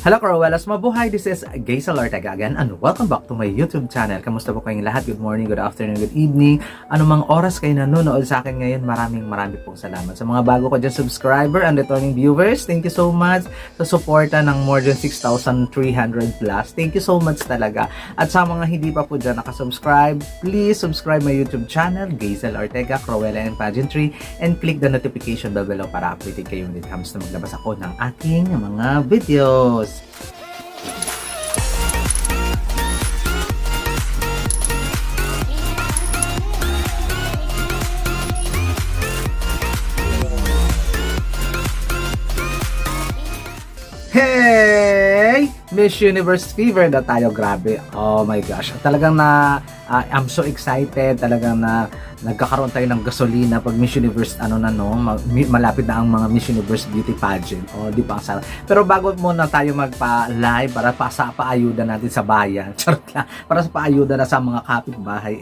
Hello Corowelas, mabuhay! This is Gaisel Ortega again and welcome back to my YouTube channel. Kamusta po kayong lahat? Good morning, good afternoon, good evening. Anumang oras kayo nanonood sa akin ngayon, maraming pong salamat. Sa mga bago ko dyan subscriber and returning viewers, thank you so much sa suporta ng more than 6,300 plus. Thank you so much talaga. At sa mga hindi pa po dyan nakasubscribe, please subscribe my YouTube channel, Gaisel Ortega, Cruella and Pageantry, and click the notification bell below para updated kayo when it comes na maglabas ako ng aking mga videos. Hey! Miss Universe fever na tayo, grabe. Oh my gosh. Talagang I'm so excited. Talagang nagkakaroon tayo ng gasolina pag Miss Universe malapit na ang mga Miss Universe beauty pageant. Oh, di ba ang sarap. Pero bago muna tayo magpa-live para paayuda natin sa bayan. Charot lang. Para sa paayuda na sa mga kapitbahay.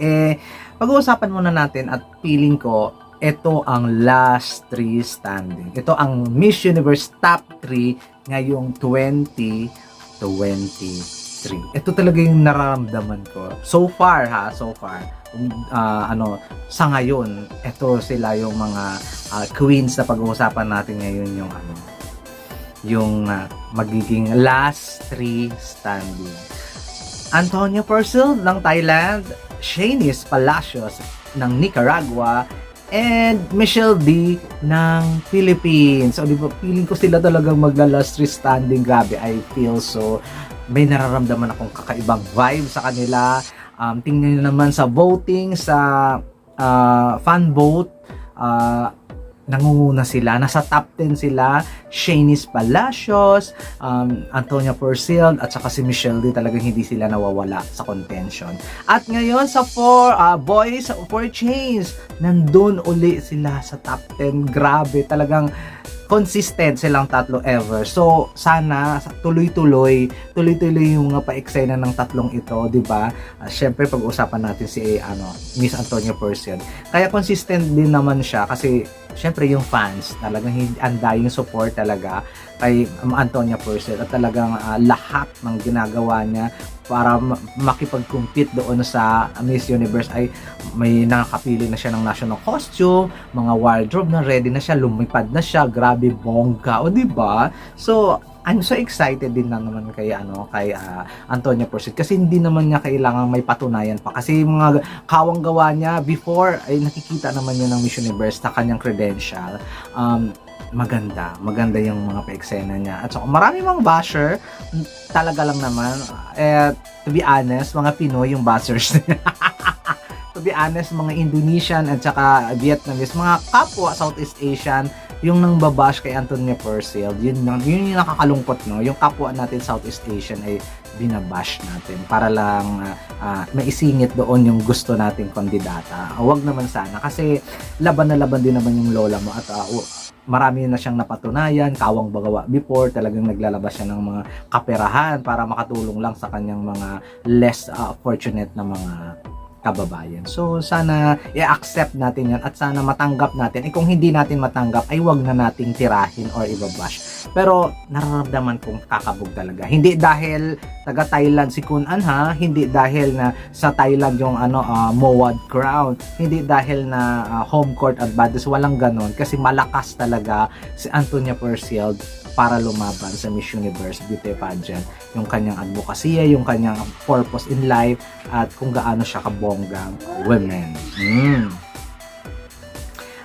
Pag-uusapan muna natin at feeling ko ito ang last 3 standing. Ito ang Miss Universe top 3 ngayong 2023. Ito talaga yung nararamdaman ko. So far. Sa ngayon, ito sila yung mga queens na pag-uusapan natin ngayon yung magiging last 3 standing. Antonia Purcell ng Thailand, Shanice Palacios ng Nicaragua, and Michelle D ng Philippines. So, di ba, feeling ko sila talagang magla-last 3 standing. Grabe, I feel so, may nararamdaman akong kakaibang vibe sa kanila. Tingnan nyo naman sa voting, sa fan vote, nangunguna sila, nasa top 10 sila. Shanice Palacios, Antonia Purcell, at saka si Michelle D, talagang hindi sila nawawala sa contention. At ngayon sa Boys for Change, nandun uli sila sa top 10. Grabe, talagang consistent silang tatlo ever. So, sana tuloy-tuloy yung mga pa-eksena ng tatlong ito, 'di ba? Syempre pag-usapan natin si Miss Antonia Purcell. Kaya consistent din naman siya kasi syempre yung fans talagang andaying support talaga kay Antonia Purcell at talagang lahat ng ginagawa niya para makipag-compete doon sa Miss Universe ay may nakakapili na siya ng national costume, mga wardrobe na ready na siya, lumipad na siya, grabe bongga, o di ba? So I'm so excited din naman kay Antonia Purcell kasi hindi naman niya kailangang may patunayan pa kasi yung mga kawang gawa niya before ay nakikita naman niya ng Miss Universe sa kanyang credential. Maganda yung mga pa-eksena niya. At so, marami mga basher, talaga lang naman. To be honest, mga Pinoy yung bashers niya. To be honest, mga Indonesian at saka Vietnamese, mga kapwa Southeast Asian, yung nang babash kay Antonia Purcell, yun yung nakakalungkot, no? Yung kapwa natin Southeast Asian ay binabash natin para lang maisingit doon yung gusto nating kandidata. Huwag naman sana kasi laban na laban din naman yung lola mo at marami na siyang napatunayan, kawang bagawa before, talagang naglalabas siya ng mga kaperahan para makatulong lang sa kanyang mga less fortunate na mga kababayan. So, sana i-accept natin yan at sana matanggap natin. Kung hindi natin matanggap, ay wag na nating tirahin or ibabash. Pero, nararamdaman kong kakabog talaga. Hindi dahil taga Thailand si Kun An, hindi dahil na sa Thailand yung Mowad Crown. Hindi dahil na home court advantage. Walang ganon. Kasi malakas talaga si Antonia Purcell para lumaban sa Miss Universe Beauty Pageant. Yung kanyang advokasya, yung kanyang purpose in life, at kung gaano siya kabonggang women.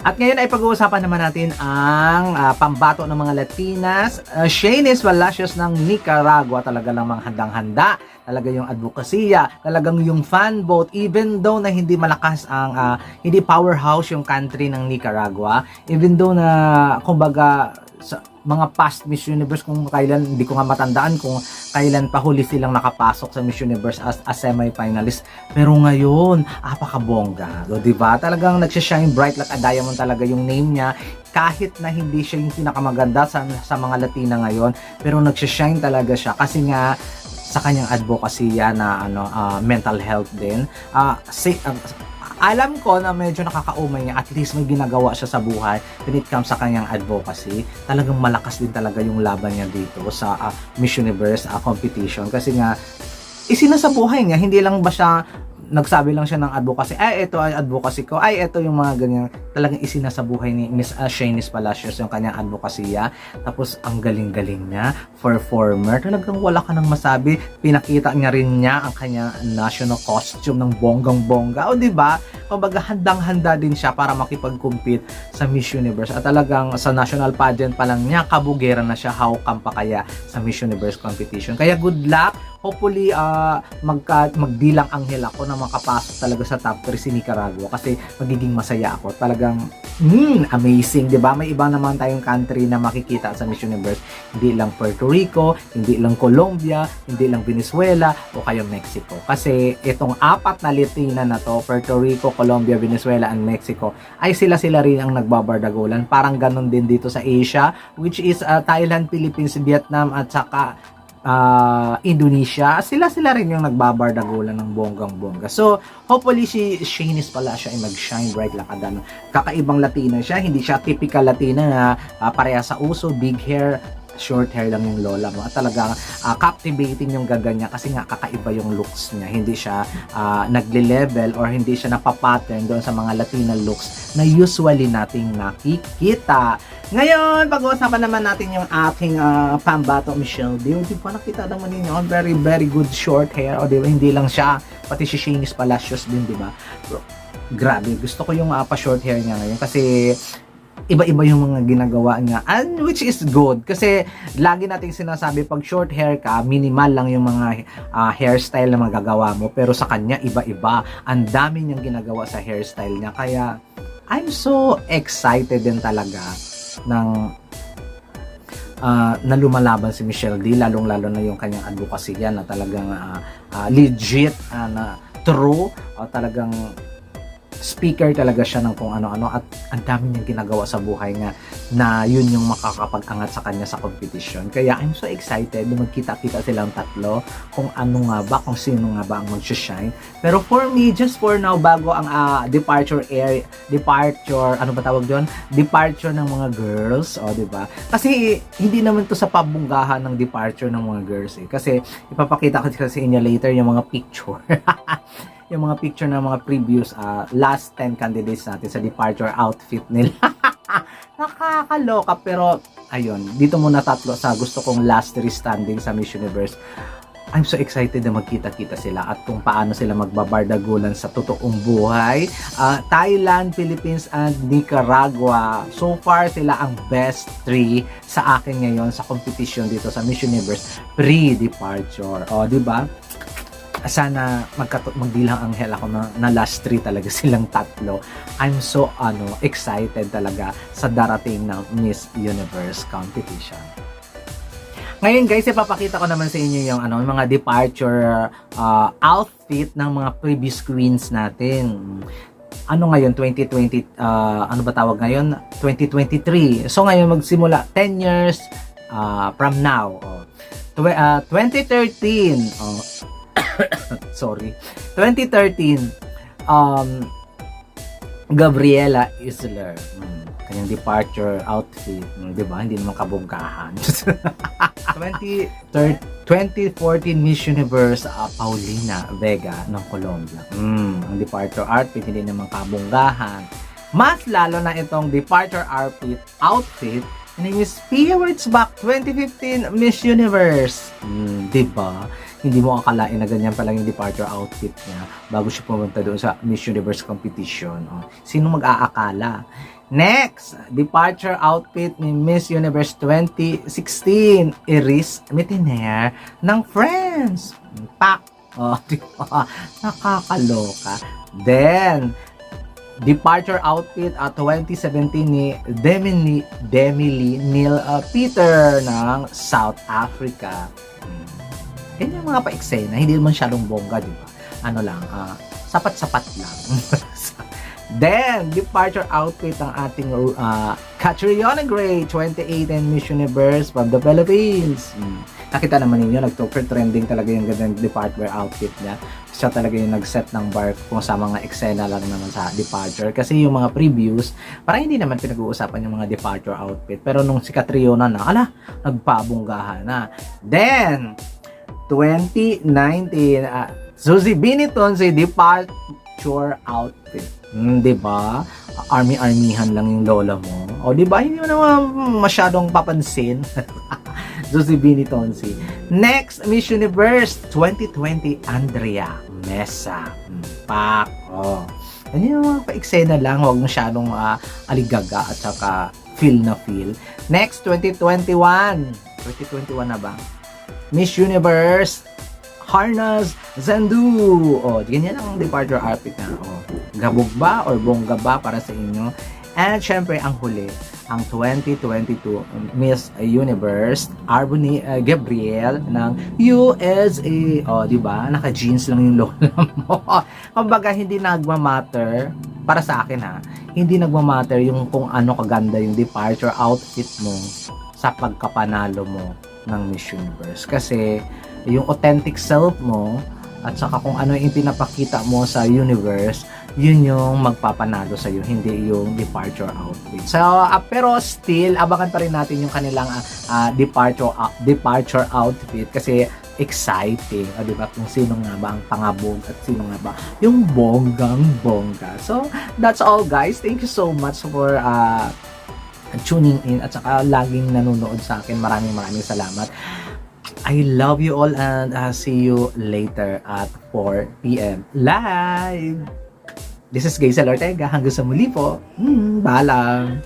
At ngayon ay pag-uusapan naman natin ang pambato ng mga Latinas. Shanice Palacios ng Nicaragua, talaga namang handang-handa. Talaga yung advokasya, talagang yung fan vote, even though na hindi malakas ang, hindi powerhouse yung country ng Nicaragua, even though na, kumbaga, sa mga past Miss Universe, kung kailan, hindi ko nga matandaan kung kailan pa huli silang nakapasok sa Miss Universe as semi-finalist. Pero ngayon, apakabongga. So, diba? Talagang nagsishine bright like a diamond talaga yung name niya. Kahit na hindi siya yung pinakamaganda sa mga Latina ngayon, pero nagsishine talaga siya kasi nga sa kanyang advocacy na mental health din. alam ko na medyo nakakaumay niya, at least may ginagawa siya sa buhay when it comes sa kanyang advocacy. Talagang malakas din talaga yung laban niya dito sa Miss Universe competition, kasi nga isinasabuhay niya, hindi lang ba siya nagsabi lang siya ng advocacy, ay ito ay advocacy ko, ay ito yung mga ganyan, talagang isinasabuhay ni Miss Shanice Palacios yung kanyang advokasya. Tapos ang galing-galing niya, performer, talagang wala ka nang masabi. Pinakita niya rin niya ang kanyang national costume ng bonggang-bongga, o di ba? Kumbaga handang-handa din siya para makipag-compete sa Miss Universe, at talagang sa national pageant pa lang niya, kabugeran na siya, how come pa kaya sa Miss Universe competition. Kaya good luck. Hopefully, magdilang anghel ako na makapasok talaga sa top 3 si Nicaragua, kasi magiging masaya ako. Talagang, amazing, di ba? May iba naman tayong country na makikita sa Miss Universe. Hindi lang Puerto Rico, hindi lang Colombia, hindi lang Venezuela, o kaya Mexico. Kasi itong 4 na Latina na to, Puerto Rico, Colombia, Venezuela, and Mexico, ay sila rin ang nagbabardagulan. Parang ganun din dito sa Asia, which is Thailand, Philippines, Vietnam, at saka Indonesia. Sila rin yung nagbabardagulan ng bonggang-bongga. So, hopefully si Shanice Palacios ay mag-shine bright like adano. Kakaibang Latina siya, hindi siya typical Latina na pareha sa uso, big hair, short hair lang yung lola mo. At talagang captivating yung ganda niya, kasi nga kakaiba yung looks niya. Hindi siya nagle-level or hindi siya napapattern doon sa mga Latina looks na usually nating nakikita. Ngayon, pag-uusapan naman natin yung ating pambato Michelle D. Di ba nakita naman ninyo, very very good short hair. O di ba, hindi lang siya, pati si Shanice Palacios din, di ba? Grabe, gusto ko yung pa-short hair niya ngayon, kasi iba-iba yung mga ginagawa niya, and which is good, kasi lagi nating sinasabi, pag short hair ka, minimal lang yung mga hairstyle na magagawa mo, pero sa kanya iba-iba, ang dami niyang ginagawa sa hairstyle niya. Kaya I'm so excited din talaga ng na lumalaban si Michelle D, lalong-lalo na yung kanyang advokasya na talagang legit, na true, talagang speaker talaga siya ng kung ano-ano, at ang dami niyang ginagawa sa buhay nga na yun yung makakapag-angat sa kanya sa competition. Kaya I'm so excited na magkita-kita silang tatlo, kung ano nga ba, kung sino nga ba ang mag-shine. Pero for me, just for now, bago ang departure, ano ba tawag doon? Departure ng mga girls, di ba? Kasi hindi naman to sa pabunggahan ng departure ng mga girls kasi ipapakita ko sa inyo later yung mga picture. Yung mga picture ng mga previous last 10 candidates natin sa departure outfit nila. Nakakaloka, pero ayun, dito muna tatlo sa gusto kong last 3 standing sa Miss Universe. I'm so excited na magkita-kita sila at kung paano sila magbabardagulan sa totoong buhay. Thailand, Philippines, and Nicaragua. So far, sila ang best 3 sa akin ngayon sa competition dito sa Miss Universe pre-departure. O, di ba? Sana magdilang anghel ako na last 3 talaga silang tatlo. I'm so excited talaga sa darating na Miss Universe competition. Ngayon guys, ipapakita ko naman sa inyo yung mga departure outfit ng mga previous queens natin. Ngayon 2020 ano ba tawag ngayon? 2023. So ngayon magsimula 10 years from now. 2013 sorry. 2013, Gabriela Isler. Kanyang departure outfit. Diba? Hindi naman kabungkahan. 2014 Miss Universe, Paulina Vega ng Colombia. Ang departure outfit, hindi naman kabunggahan. Mas lalo na itong departure outfit, name is Pia Wurtzbach 2015 Miss Universe. Diba? Hindi mo akalain na ganyan pa lang yung departure outfit niya bago siya pumunta doon sa Miss Universe competition. Sino mag-aakala? Next, departure outfit ni Miss Universe 2016, Iris Mitiner ng Friends. Pak! Diba? Nakakaloka. Then, departure outfit 2017 ni Demily Neil Peter ng South Africa. Yan yung mga pa-eksena, hindi naman siyadong bongga, di ba? Sapat-sapat lang. Then, departure outfit ng ating Catriona Gray, 2018 Miss Universe from the Philippines. Nakita naman ninyo, nag-super trending talaga yung gandang departure outfit niya. Siya talaga yung nag-set ng bar kung sa mga eksena lang naman sa departure. Kasi yung mga previews, parang hindi naman pinag-uusapan yung mga departure outfit. Pero nung si Catriona na, nagpabunggahan na. Then, 2019, Suzy Biniton si departure outfit. Diba? Army-armihan lang yung lola mo. O diba? Hindi mo naman masyadong papansin. Suzy Biniton si. Next, Miss Universe 2020, Andrea Mesa. Pak. Oh. Yan yung mga pa-eksena lang. Huwag masyadong aligaga at saka feel na feel. Next, 2021. 2021 na ba? Miss Universe Harnas Zandu. O, ganyan ang departure outfit na. O, gabog ba or bongga ba para sa inyo? And syempre, ang huli, ang 2022 Miss Universe Arboni Gabriel ng USA. O, di ba? Naka-jeans lang yung lola mo. Kumbaga, hindi nagmamatter para sa akin hindi nagmamatter yung kung ano kaganda yung departure outfit mo sa pagkapanalo mo ng Miss Universe. Kasi, yung authentic self mo at saka kung ano yung pinapakita mo sa universe, yun yung magpapanalo sa iyo, hindi yung departure outfit. So, pero still, abangan pa rin natin yung kanilang departure outfit kasi exciting. Di ba? Kung sino nga ba ang pangabog at sino nga ba yung bonggang-bongga. So, that's all guys. Thank you so much for tuning in at saka laging nanonood sa akin. Maraming salamat. I love you all and see you later at 4 p.m. live. This is Gaisel Ortega. Hanggang sa muli po. Paalam.